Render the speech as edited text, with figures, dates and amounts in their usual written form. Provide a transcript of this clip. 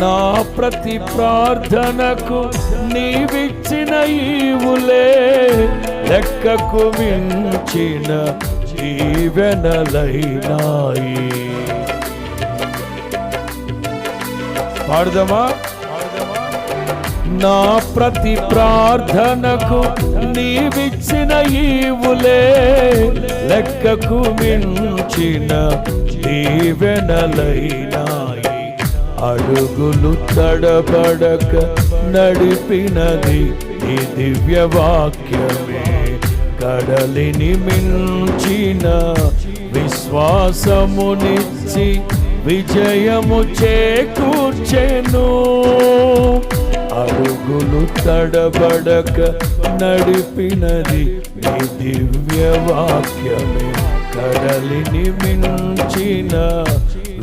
నా ప్రతి ప్రార్థనకు నీవిచ్చిన ఈవులే లెక్కకు మించిన దీవెనలైనాయి. పాడదామా? నా ప్రతి ప్రార్థనకు నీవిచ్చిన ఈవులే లెక్కకు మించిన దీవెనలైనాయి. అడుగులు తడబడక నడిపినది ఈ దివ్యవాక్యమే. కడలిని మించిన విశ్వాసమునిచ్చి విజయము చేకూర్చెను. అడుగులు తడబడక నడిపినది ఈ దివ్యవాక్యమే. కడలిని మించిన